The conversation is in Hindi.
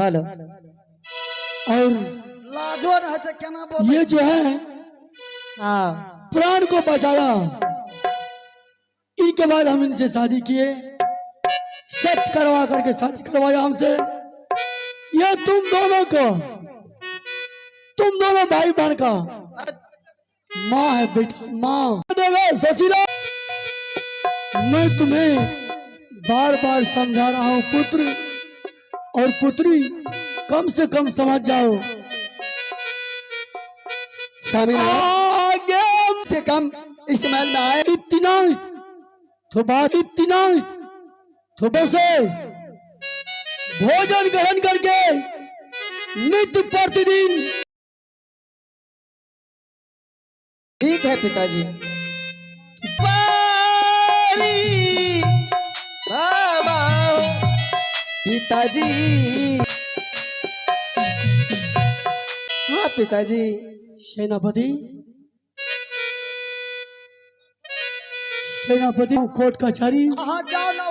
हेलो और लाजो रहा है क्या ना बोल ये जो है हाँ प्राण को बचाया। इनके बाद हम इनसे शादी किए, सत्य करवा करके शादी करवाया हमसे। ये तुम दोनों भाई बहन का माँ है बेटा, माँ देगा सचिला। मैं तुम्हें बार बार समझा रहा हूँ पुत्र और पुत्री कम से कम समझ जाओ। शामिल आगे से कम इस महल में आए इतना तो बसे भोजन ग्रहण करके नित्य प्रतिदिन। ठीक है पिताजी। बाबा पिताजी हाँ पिताजी। सेनापति कोर्ट कचहरी हाँ जाओ ना।